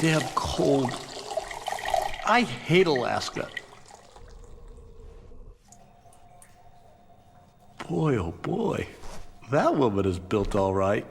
damn cold. I hate Alaska. Boy, oh boy. That woman is built all right.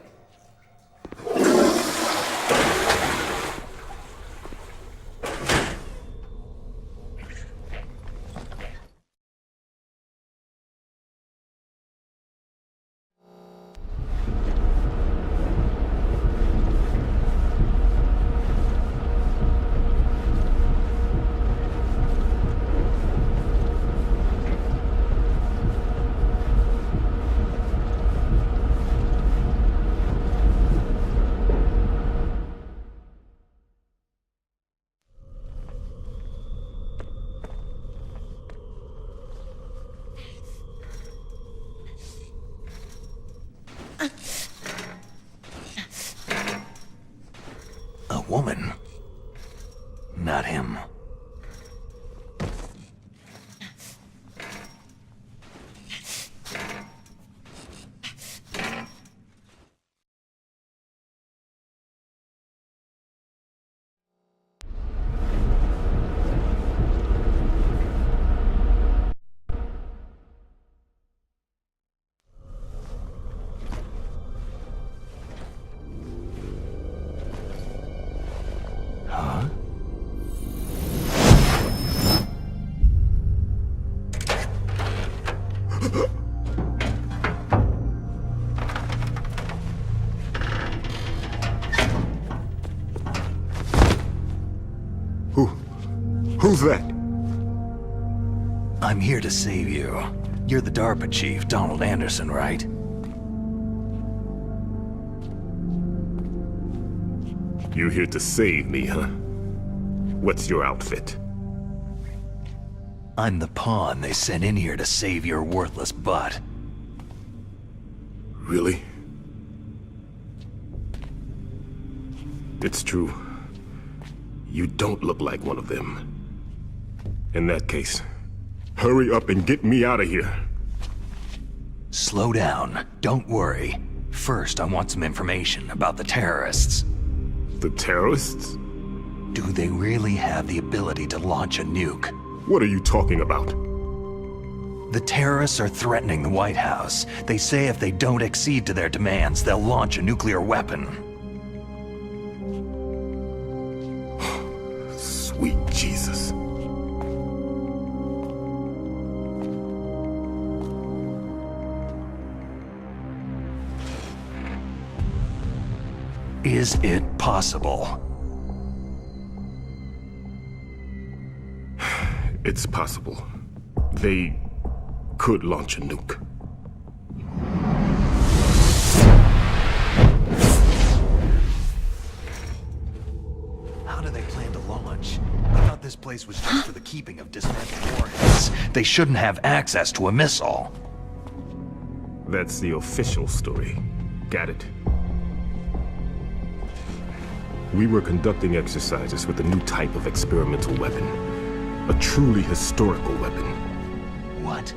A woman. Not him. Huh? Who's that? I'm here to save you. You're the DARPA chief, Donald Anderson, right? You here to save me, huh? What's your outfit? I'm the pawn they sent in here to save your worthless butt. Really? It's true. You don't look like one of them. In that case, hurry up and get me out of here. Slow down. Don't worry. First, I want some information about the terrorists. The terrorists? Do they really have the ability to launch a nuke? What are you talking about? The terrorists are threatening the White House. They say if they don't accede to their demands, they'll launch a nuclear weapon. Sweet Jesus. Is it possible? It's possible. They could launch a nuke. How do they plan to launch? I thought this place was just for the keeping of dismantled warheads. They shouldn't have access to a missile. That's the official story. Got it. We were conducting exercises with a new type of experimental weapon. A truly historical weapon. What?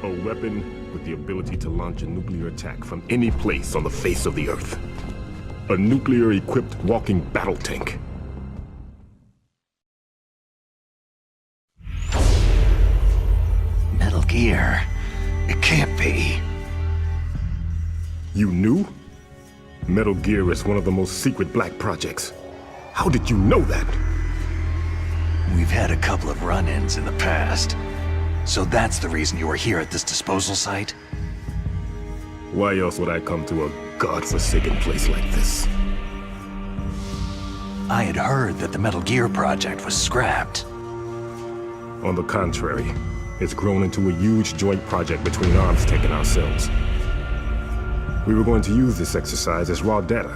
A weapon with the ability to launch a nuclear attack from any place on the face of the Earth. A nuclear-equipped walking battle tank. Metal Gear. It can't be. You knew? Metal Gear is one of the most secret black projects. How did you know that? We've had a couple of run-ins in the past. So that's the reason you were here at this disposal site? Why else would I come to a godforsaken place like this? I had heard that the Metal Gear project was scrapped. On the contrary, it's grown into a huge joint project between Arms Tech and ourselves. We were going to use this exercise as raw data,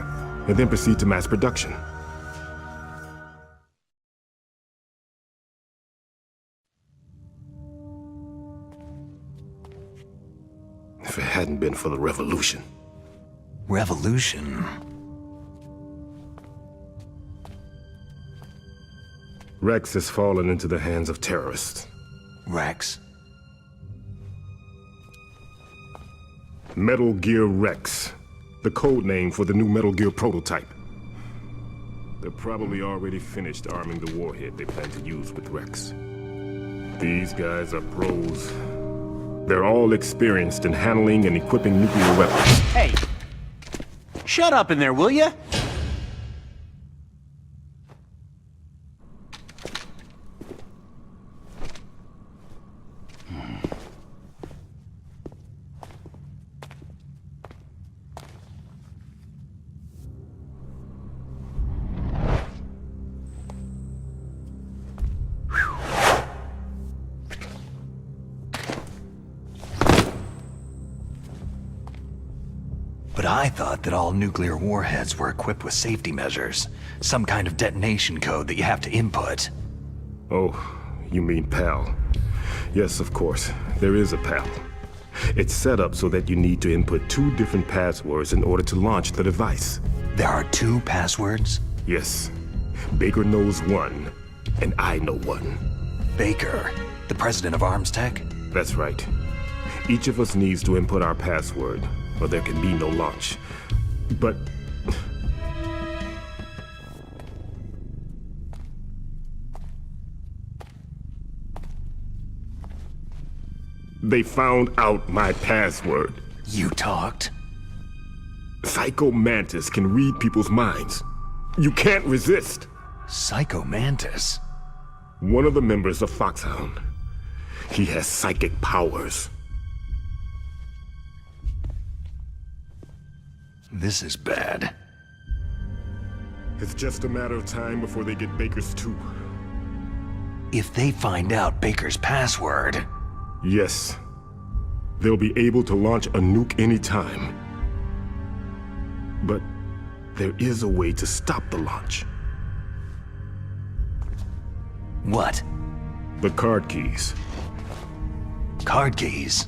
and then proceed to mass production. If it hadn't been for the revolution. Revolution? Rex has fallen into the hands of terrorists. Rex? Metal Gear Rex, the code name for the new Metal Gear prototype. They're probably already finished arming the warhead they plan to use with Rex. These guys are pros. They're all experienced in handling and equipping nuclear weapons. Hey! Shut up in there, will ya? But I thought that all nuclear warheads were equipped with safety measures. Some kind of detonation code that you have to input. Oh, you mean PAL. Yes, of course. There is a PAL. It's set up so that you need to input 2 different passwords in order to launch the device. There are 2 passwords? Yes. Baker knows one, and I know one. Baker, the president of Arms Tech? That's right. Each of us needs to input our password, or there can be no launch. But... they found out my password. You talked? Psycho Mantis can read people's minds. You can't resist. Psycho Mantis? One of the members of Foxhound. He has psychic powers. This is bad. It's just a matter of time before they get Baker's too. If they find out Baker's password... Yes. They'll be able to launch a nuke anytime. But there is a way to stop the launch. What? The card keys. Card keys?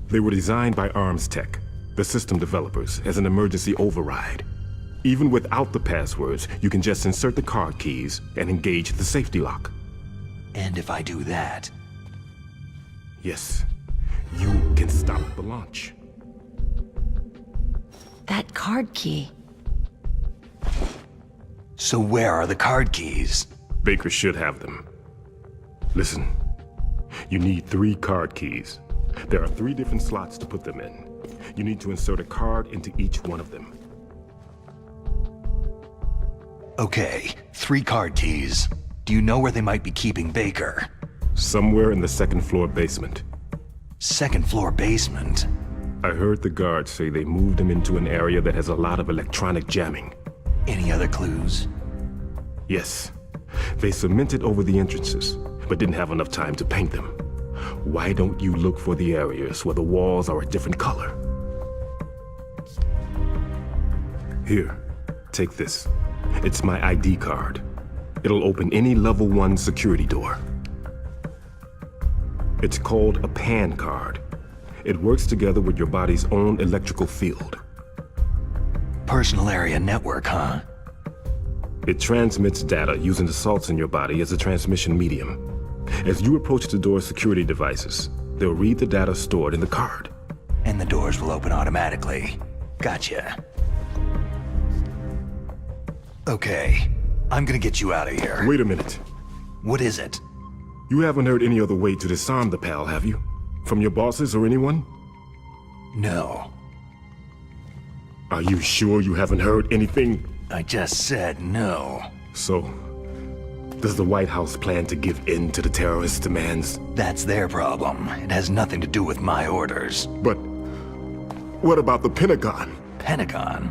They were designed by Arms Tech, the system developers, as an emergency override. Even without the passwords, you can just insert the card keys and engage the safety lock. And if I do that... Yes, you can stop the launch. That card key. So where are the card keys? Baker should have them. Listen, you need 3 card keys. There are 3 different slots to put them in. You need to insert a card into each one of them. Okay, 3 card keys. Do you know where they might be keeping Baker? Somewhere in the 2nd floor basement. 2nd floor basement? I heard the guards say they moved him into an area that has a lot of electronic jamming. Any other clues? Yes. They cemented over the entrances, but didn't have enough time to paint them. Why don't you look for the areas where the walls are a different color? Here, take this. It's my ID card. It'll open any level 1 security door. It's called a PAN card. It works together with your body's own electrical field. Personal area network, huh? It transmits data using the salts in your body as a transmission medium. As you approach the door's security devices, they'll read the data stored in the card. And the doors will open automatically. Gotcha. Okay, I'm gonna get you out of here. Wait a minute. What is it? You haven't heard any other way to disarm the PAL, have you? From your bosses or anyone? No. Are you sure you haven't heard anything? I just said no. So, does the White House plan to give in to the terrorists' demands? That's their problem. It has nothing to do with my orders. But what about the Pentagon? Pentagon?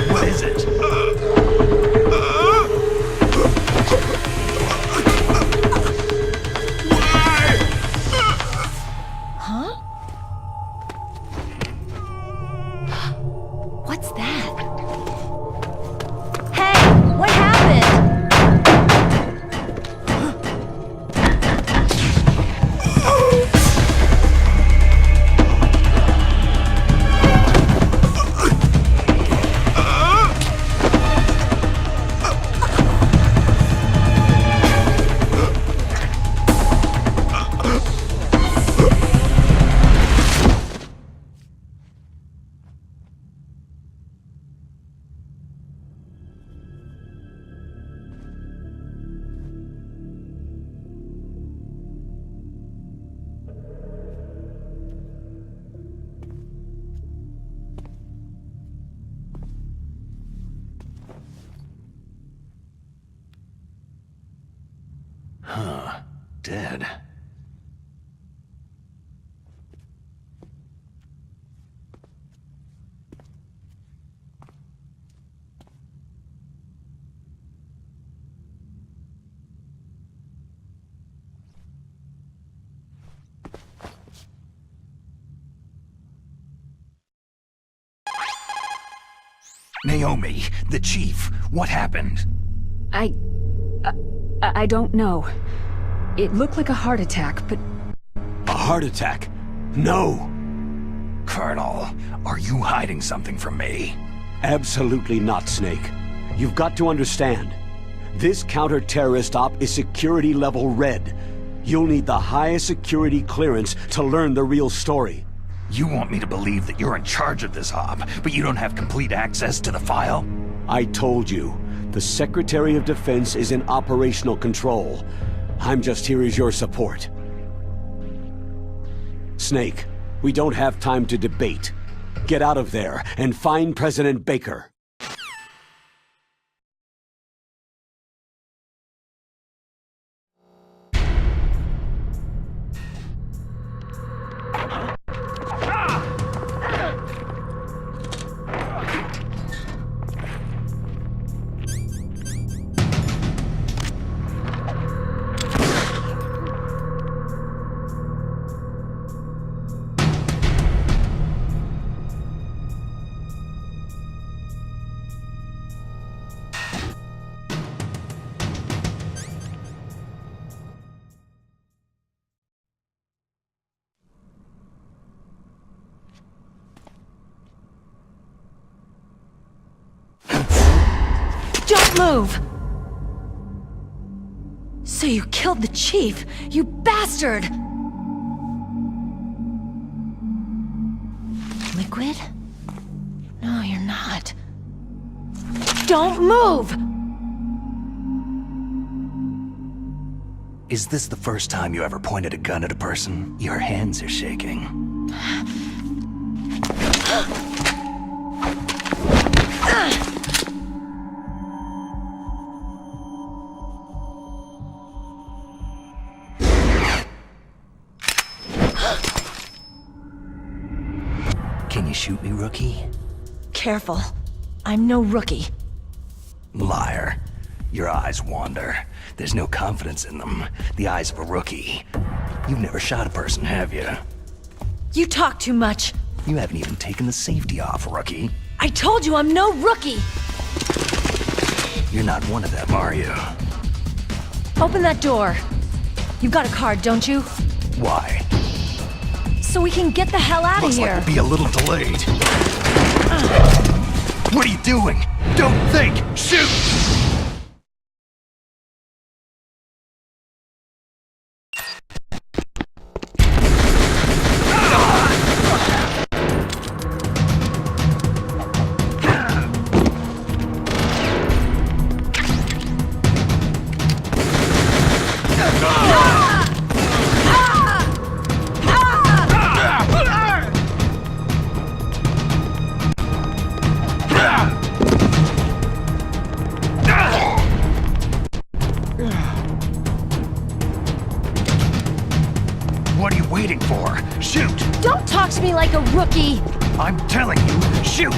What is it? Huh? What's that? Hey! What happened? dead. Naomi, the chief, what happened? I don't know. It looked like a heart attack, but A heart attack? No! Colonel, are you hiding something from me? Absolutely not, Snake. You've got to understand. This counter-terrorist op is security level red. You'll need the highest security clearance to learn the real story. You want me to believe that you're in charge of this op, but you don't have complete access to the file? I told you, the Secretary of Defense is in operational control. I'm just here as your support. Snake, we don't have time to debate. Get out of there and find President Baker. Don't move! So you killed the chief, you bastard! Liquid? No, you're not. Don't move! Is this the first time you ever pointed a gun at a person? Your hands are shaking. Can you shoot me, rookie? Careful. I'm no rookie. Liar. Your eyes wander. There's no confidence in them. The eyes of a rookie. You've never shot a person, have you? You talk too much. You haven't even taken the safety off, rookie. I told you I'm no rookie! You're not one of them, are you? Open that door. You've got a card, don't you? Why? So we can get the hell out of Looks here. like we'll be a little delayed. What are you doing? Don't think! Shoot! What are you waiting for? Shoot! Don't talk to me like a rookie! I'm telling you, shoot!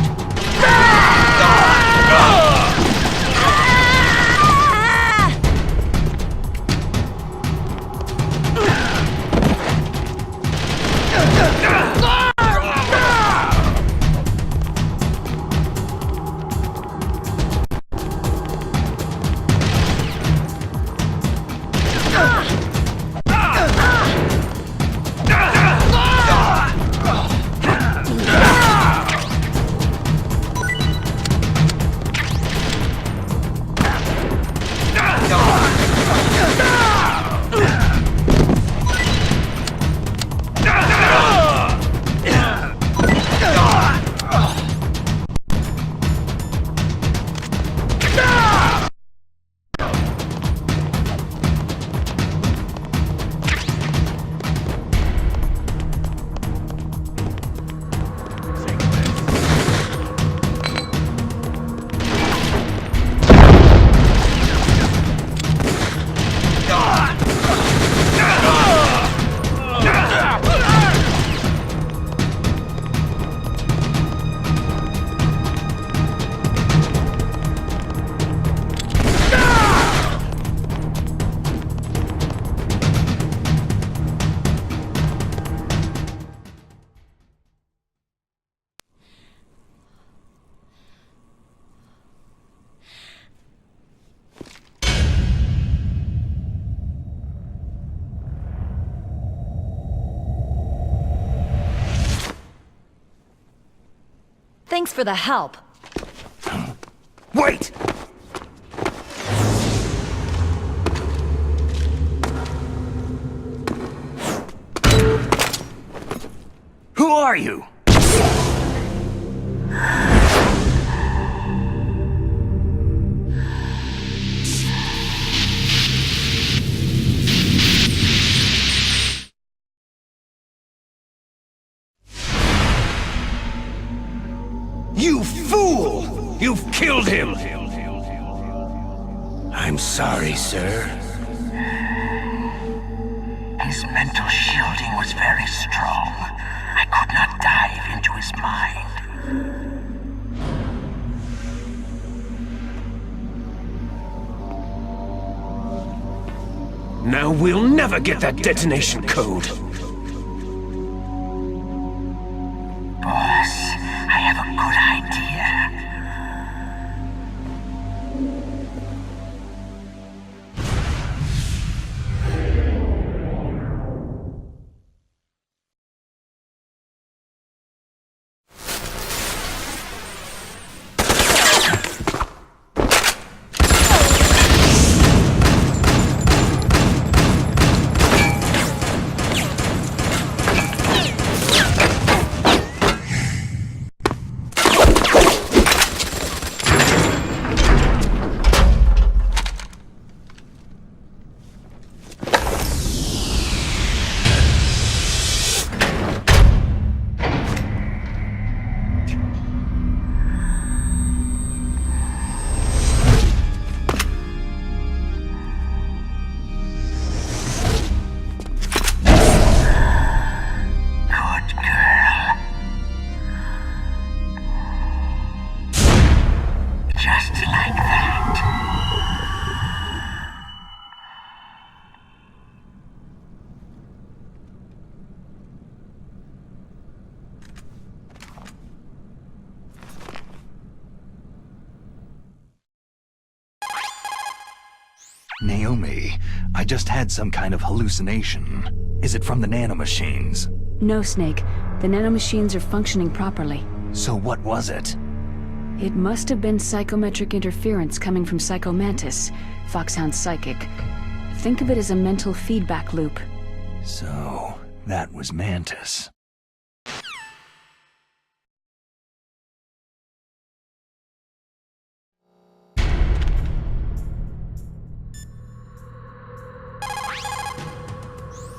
for the help. Wait! Who are you? You fool! You've killed him! I'm sorry, sir. His mental shielding was very strong. I could not dive into his mind. Now we'll never get that detonation code! Boss, I have a good idea. Naomi, I just had some kind of hallucination. Is it from the nanomachines? No, Snake. The nanomachines are functioning properly. So what was it? It must have been psychometric interference coming from Psychomantis, Foxhound's psychic. Think of it as a mental feedback loop. So, that was Mantis.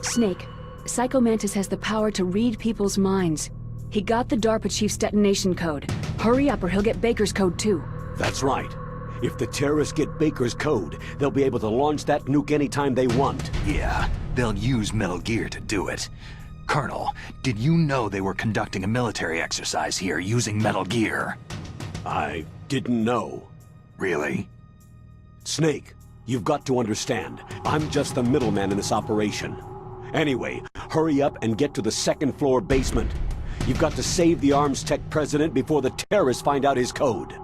Snake, Psychomantis has the power to read people's minds. He got the DARPA chief's detonation code. Hurry up or he'll get Baker's code too. That's right. If the terrorists get Baker's code, they'll be able to launch that nuke anytime they want. Yeah, they'll use Metal Gear to do it. Colonel, did you know they were conducting a military exercise here using Metal Gear? I didn't know. Really? Snake, you've got to understand. I'm just the middleman in this operation. Anyway, hurry up and get to the second floor basement. You've got to save the Arms Tech president before the terrorists find out his code.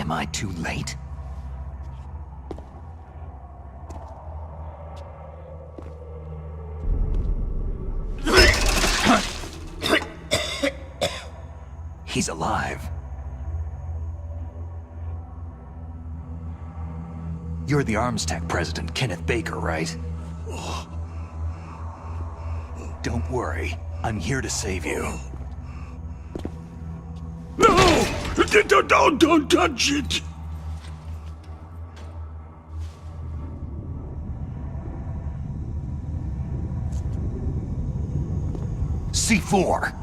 Am I too late? He's alive. You're the Arms Tech president, Kenneth Baker, right? Don't worry. I'm here to save you. No! Don't touch it! C4!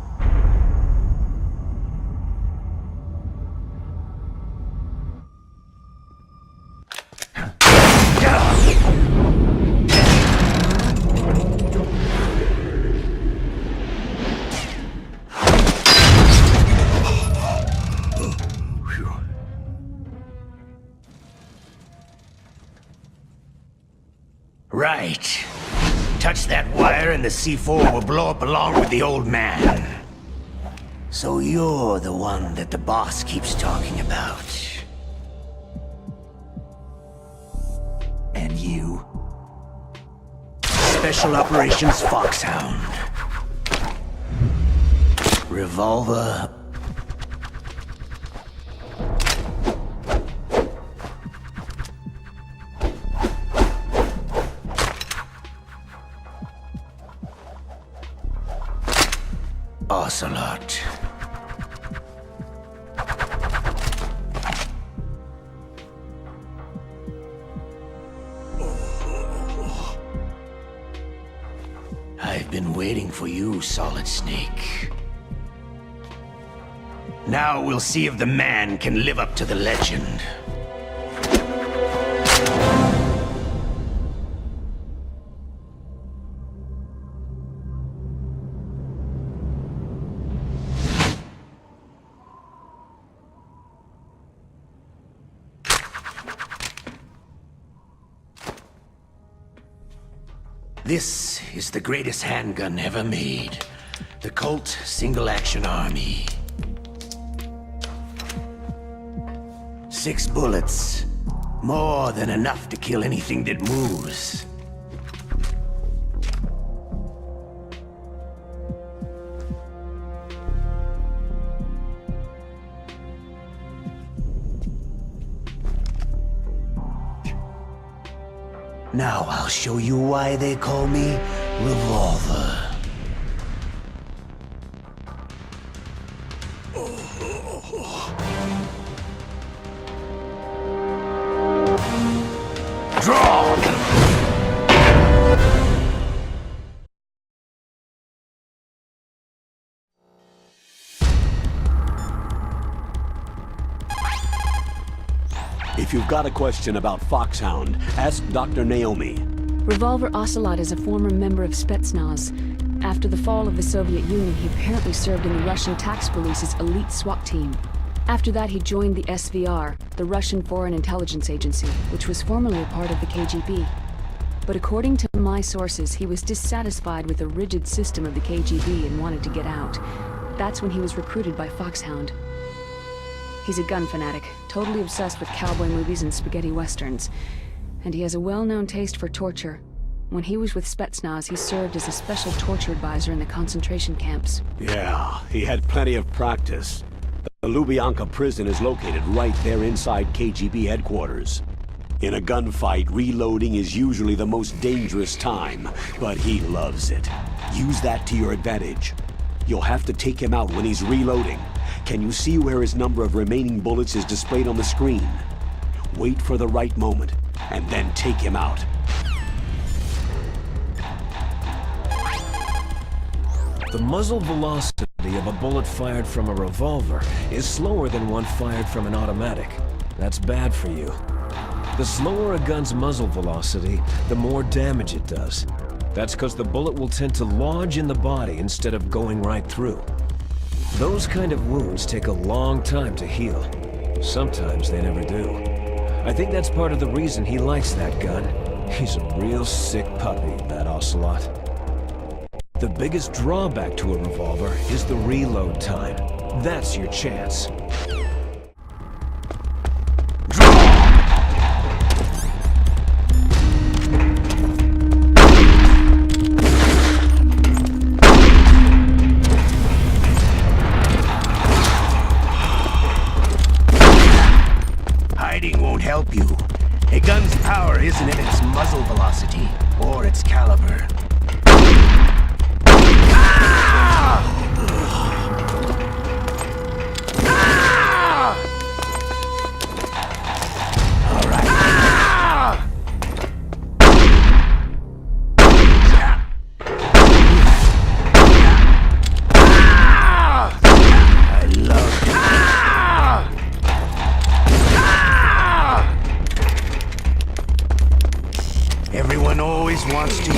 Right. Touch that wire and the C4 will blow up along with the old man. So you're the one that the boss keeps talking about. And you? Special Operations Foxhound. Revolver. Ocelot. I've been waiting for you, Solid Snake. Now we'll see if the man can live up to the legend. This is the greatest handgun ever made. The Colt Single Action Army. 6 bullets. More than enough to kill anything that moves. Now I'll show you why they call me Revolver. Draw! If you've got a question about Foxhound, ask Dr. Naomi. Revolver Ocelot is a former member of Spetsnaz. After the fall of the Soviet Union, he apparently served in the Russian tax police's elite SWAT team. After that, he joined the SVR, the Russian Foreign Intelligence Agency, which was formerly a part of the KGB. But according to my sources, he was dissatisfied with the rigid system of the KGB and wanted to get out. That's when he was recruited by Foxhound. He's a gun fanatic, totally obsessed with cowboy movies and spaghetti westerns. And he has a well-known taste for torture. When he was with Spetsnaz, he served as a special torture advisor in the concentration camps. Yeah, he had plenty of practice. The Lubyanka prison is located right there inside KGB headquarters. In a gunfight, reloading is usually the most dangerous time, but he loves it. Use that to your advantage. You'll have to take him out when he's reloading. Can you see where his number of remaining bullets is displayed on the screen? Wait for the right moment, and then take him out. The muzzle velocity of a bullet fired from a revolver is slower than one fired from an automatic. That's bad for you. The slower a gun's muzzle velocity, the more damage it does. That's because the bullet will tend to lodge in the body instead of going right through. Those kind of wounds take a long time to heal. Sometimes they never do. I think that's part of the reason he likes that gun. He's a real sick puppy, that Ocelot. The biggest drawback to a revolver is the reload time. That's your chance. Hiding won't help you. A gun's power isn't in its muzzle velocity or its caliber. Everyone always wants to...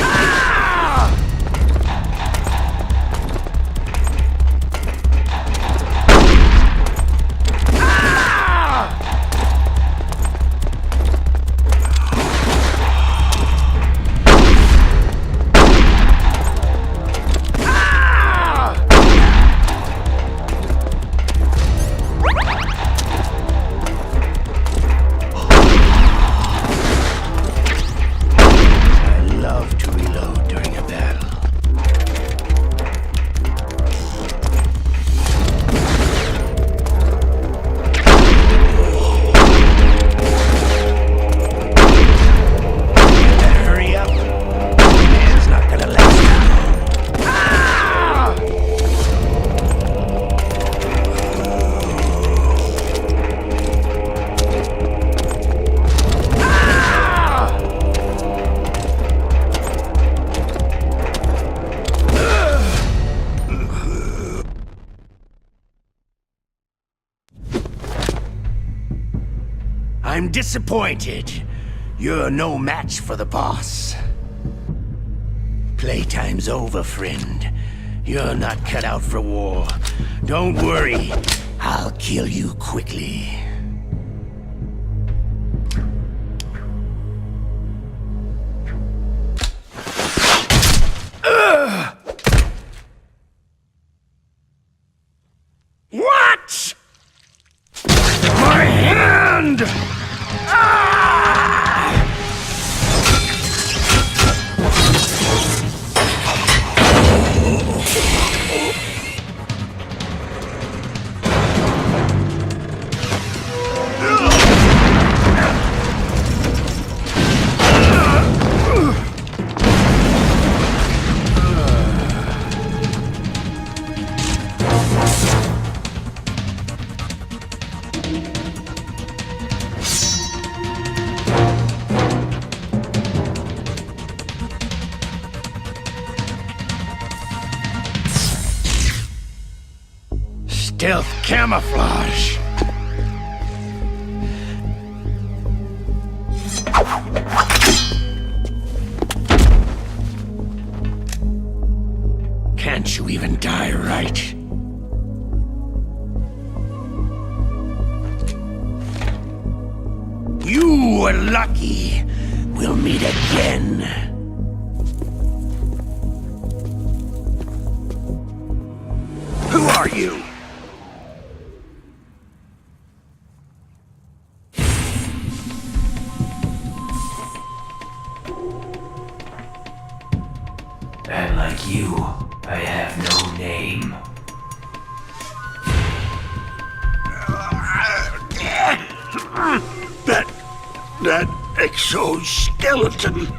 I'm disappointed. You're no match for the boss. Playtime's over, friend. You're not cut out for war. Don't worry. I'll kill you quickly. What? My hand! Stealth camouflage. Can't you even die right? You were lucky. We'll meet again. Who are you? And like you, I have no name. That exoskeleton.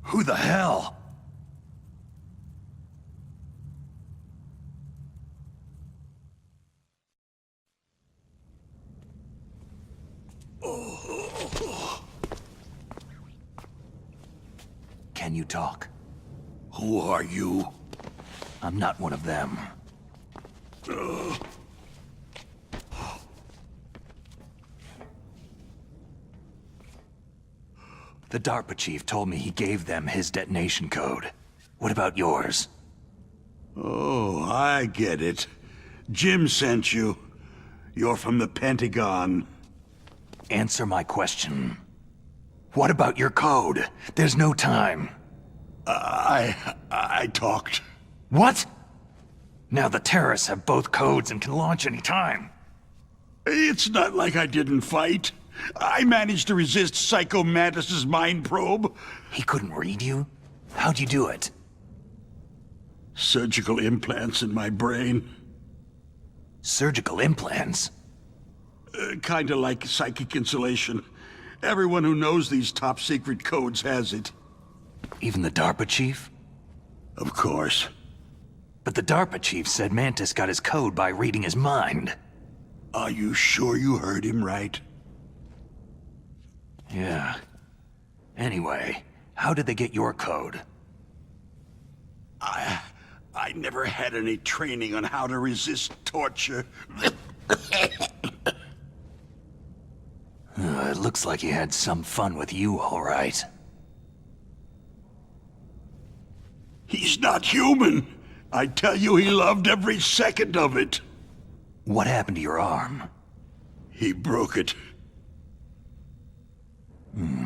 Who the hell? Can you talk? Who are you? I'm not one of them. The DARPA chief told me he gave them his detonation code. What about yours? Oh, I get it. Jim sent you. You're from the Pentagon. Answer my question. What about your code? There's no time. I talked. What? Now the terrorists have both codes and can launch any time. It's not like I didn't fight. I managed to resist Psycho Mantis's mind probe. He couldn't read you? How'd you do it? Surgical implants in my brain. Surgical implants? Kinda like psychic insulation. Everyone who knows these top-secret codes has it. Even the DARPA chief? Of course. But the DARPA chief said Mantis got his code by reading his mind. Are you sure you heard him right? Yeah. Anyway, how did they get your code? I never had any training on how to resist torture. It looks like he had some fun with you, all right. He's not human. I tell you, he loved every second of it. What happened to your arm? He broke it.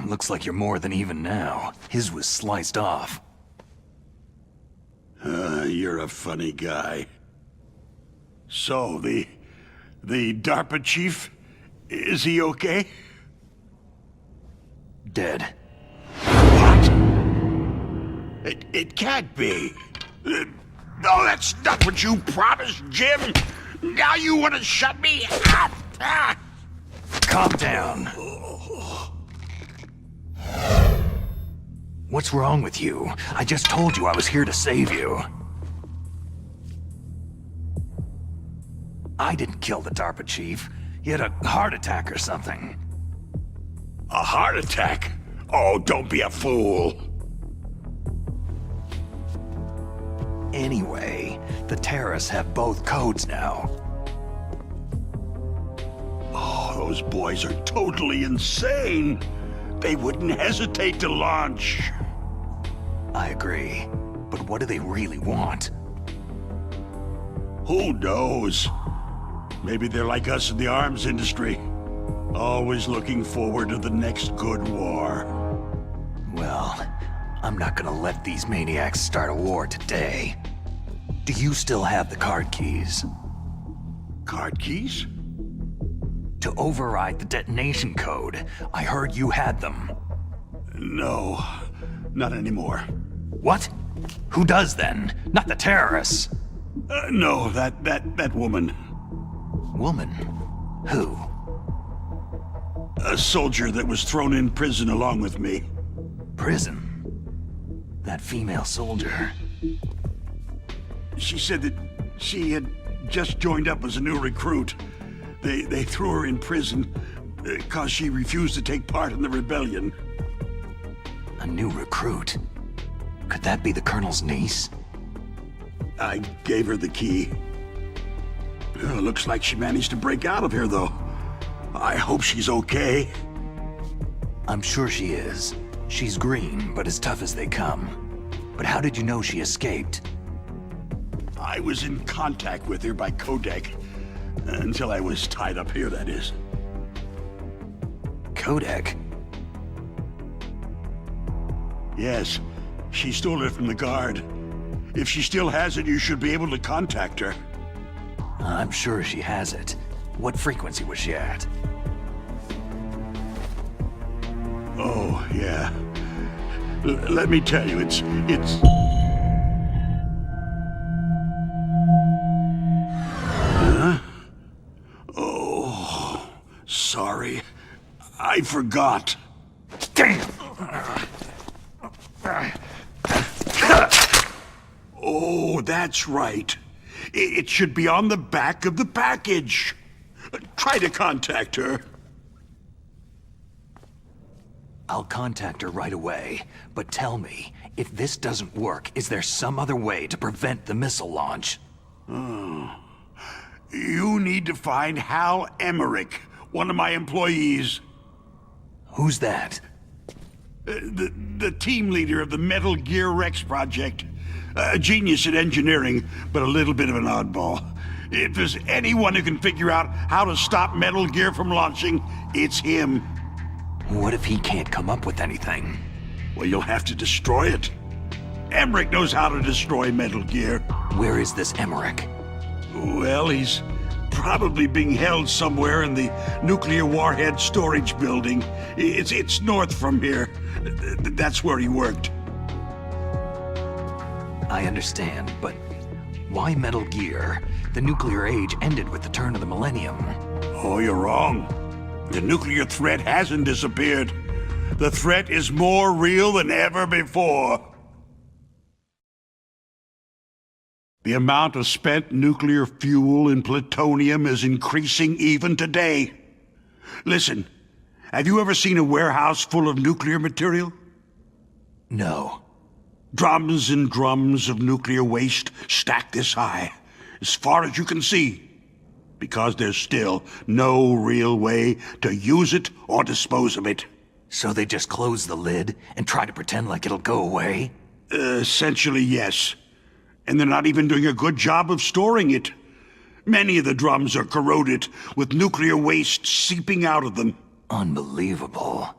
Looks like you're more than even now. His was sliced off. You're a funny guy. So, the DARPA chief, is he okay? Dead. What? It can't be. No, that's not what you promised, Jim. Now you want to shut me up? Calm down. What's wrong with you? I just told you I was here to save you. I didn't kill the DARPA chief. He had a heart attack or something. A heart attack? Oh, don't be a fool. Anyway, the terrorists have both codes now. Oh, those boys are totally insane. They wouldn't hesitate to launch. I agree. But what do they really want? Who knows? Maybe they're like us in the arms industry. Always looking forward to the next good war. Well, I'm not gonna let these maniacs start a war today. Do you still have the card keys? Card keys? To override the detonation code. I heard you had them. No, not anymore. What? Who does then? Not the terrorists. No, that woman. Woman? Who? A soldier that was thrown in prison along with me. Prison? That female soldier. She said that she had just joined up as a new recruit. They threw her in prison because she refused to take part in the rebellion. A new recruit? Could that be the Colonel's niece? I gave her the key. Looks like she managed to break out of here, though. I hope she's okay. I'm sure she is. She's green, but as tough as they come. But how did you know she escaped? I was in contact with her by codec. Until I was tied up here, that is. Codec? Yes. She stole it from the guard. If she still has it, you should be able to contact her. I'm sure she has it. What frequency was she at? Oh, yeah. Let me tell you, it's... Huh? Oh, sorry. I forgot. Damn! Oh, that's right. It should be on the back of the package. Try to contact her. I'll contact her right away, but tell me, if this doesn't work, is there some other way to prevent the missile launch? You need to find Hal Emmerich, one of my employees. Who's that? The team leader of the Metal Gear Rex project. A genius at engineering, but a little bit of an oddball. If there's anyone who can figure out how to stop Metal Gear from launching, it's him. What if he can't come up with anything? Well, you'll have to destroy it. Emmerich knows how to destroy Metal Gear. Where is this Emmerich? Well, he's probably being held somewhere in the nuclear warhead storage building. It's north from here. That's where he worked. I understand, but why Metal Gear? The nuclear age ended with the turn of the millennium. Oh, you're wrong. The nuclear threat hasn't disappeared. The threat is more real than ever before. The amount of spent nuclear fuel and plutonium is increasing even today. Listen, have you ever seen a warehouse full of nuclear material? No. Drums and drums of nuclear waste stacked this high, as far as you can see, because there's still no real way to use it or dispose of it. So they just close the lid and try to pretend like it'll go away? Essentially, yes. And they're not even doing a good job of storing it. Many of the drums are corroded, with nuclear waste seeping out of them. Unbelievable.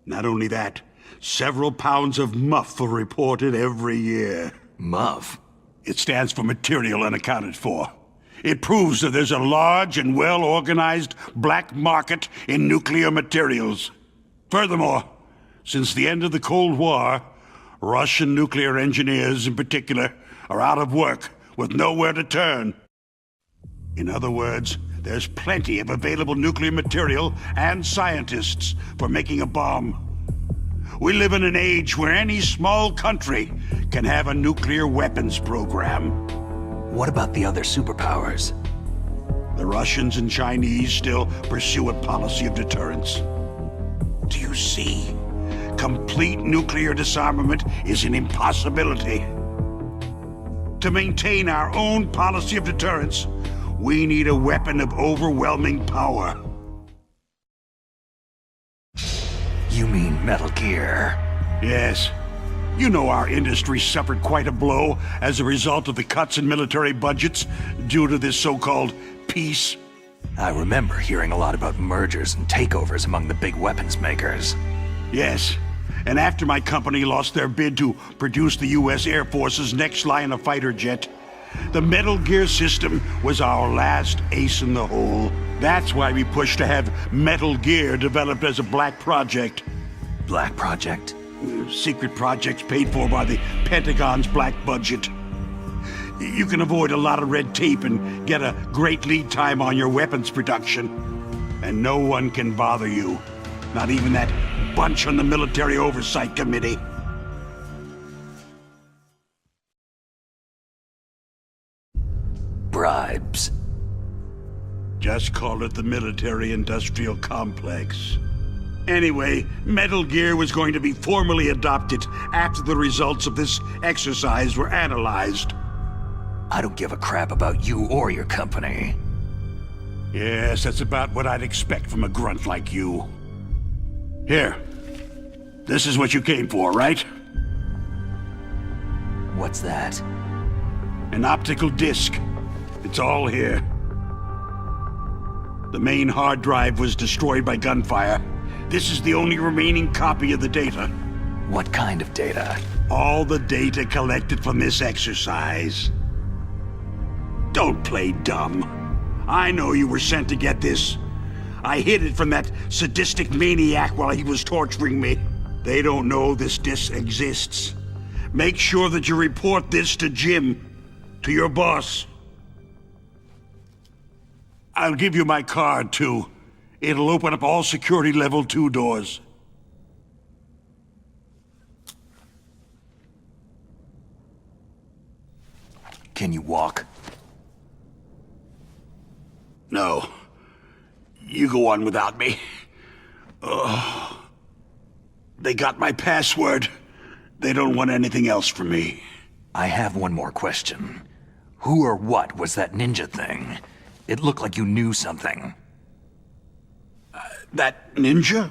Not only that, several pounds of MUF are reported every year. MUF? It stands for Material Unaccounted For. It proves that there's a large and well-organized black market in nuclear materials. Furthermore, since the end of the Cold War, Russian nuclear engineers in particular are out of work with nowhere to turn. In other words, there's plenty of available nuclear material and scientists for making a bomb. We live in an age where any small country can have a nuclear weapons program. What about the other superpowers? The Russians and Chinese still pursue a policy of deterrence. Do you see? Complete nuclear disarmament is an impossibility. To maintain our own policy of deterrence, we need a weapon of overwhelming power. You mean Metal Gear? Yes. You know our industry suffered quite a blow as a result of the cuts in military budgets due to this so-called peace. I remember hearing a lot about mergers and takeovers among the big weapons makers. Yes. And after my company lost their bid to produce the U.S. Air Force's next line of fighter jet, the Metal Gear system was our last ace in the hole. That's why we pushed to have Metal Gear developed as a black project. Black project? Secret projects paid for by the Pentagon's black budget. You can avoid a lot of red tape and get a great lead time on your weapons production. And no one can bother you. Not even that bunch on the Military Oversight Committee. Bribes. Just call it the military-industrial complex. Anyway, Metal Gear was going to be formally adopted after the results of this exercise were analyzed. I don't give a crap about you or your company. Yes, that's about what I'd expect from a grunt like you. Here. This is what you came for, right? What's that? An optical disc. It's all here. The main hard drive was destroyed by gunfire. This is the only remaining copy of the data. What kind of data? All the data collected from this exercise. Don't play dumb. I know you were sent to get this. I hid it from that sadistic maniac while he was torturing me. They don't know this disc exists. Make sure that you report this to Jim, to your boss. I'll give you my card, too. It'll open up all security level 2 doors. Can you walk? No. You go on without me. Oh. They got my password. They don't want anything else from me. I have one more question. Who or what was that ninja thing? It looked like you knew something. That ninja?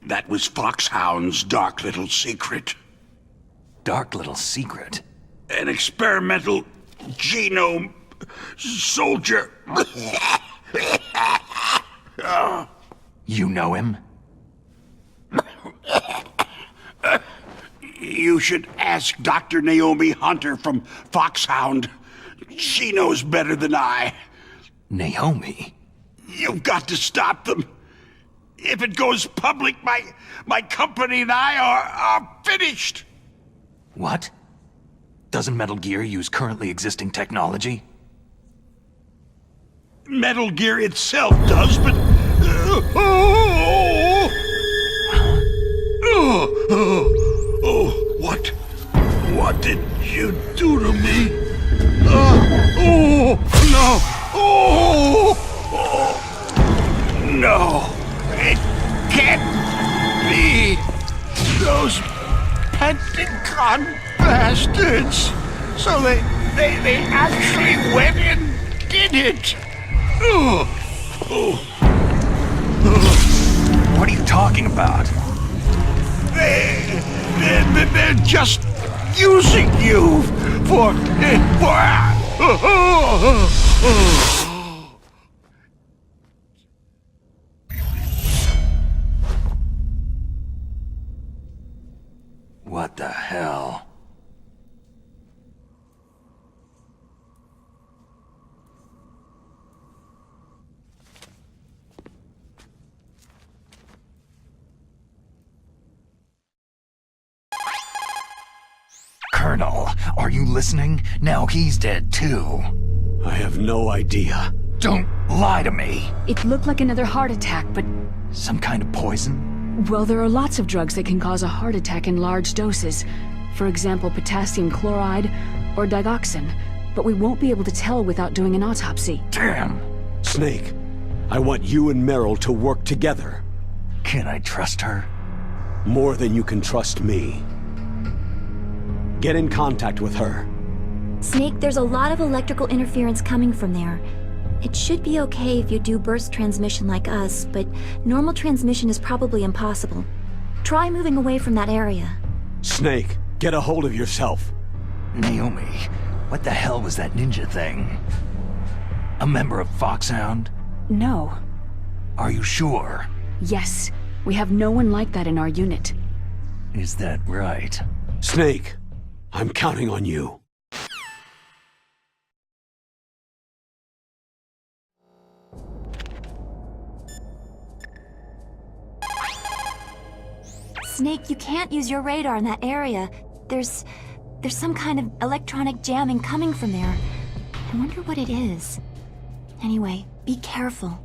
That was Foxhound's dark little secret. Dark little secret? An experimental genome soldier. You know him? You should ask Dr. Naomi Hunter from Foxhound. She knows better than I. Naomi? You've got to stop them. If it goes public, my company and I are finished. What? Doesn't Metal Gear use currently existing technology? Metal Gear itself does, but... What did you do to me? No, it can't be. Those Pentagon bastards. So they actually went and did it. What are you talking about? They're just using you for... What the hell? Colonel, are you listening? Now he's dead too. I have no idea. Don't lie to me. It looked like another heart attack, but... Some kind of poison? Well, there are lots of drugs that can cause a heart attack in large doses. For example, potassium chloride or digoxin. But we won't be able to tell without doing an autopsy. Damn! Snake, I want you and Meryl to work together. Can I trust her? More than you can trust me. Get in contact with her. Snake, there's a lot of electrical interference coming from there. It should be okay if you do burst transmission like us, but normal transmission is probably impossible. Try moving away from that area. Snake, get a hold of yourself. Naomi, what the hell was that ninja thing? A member of Foxhound? No. Are you sure? Yes. We have no one like that in our unit. Is that right? Snake, I'm counting on you. Snake, you can't use your radar in that area. There's some kind of electronic jamming coming from there. I wonder what it is. Anyway, be careful.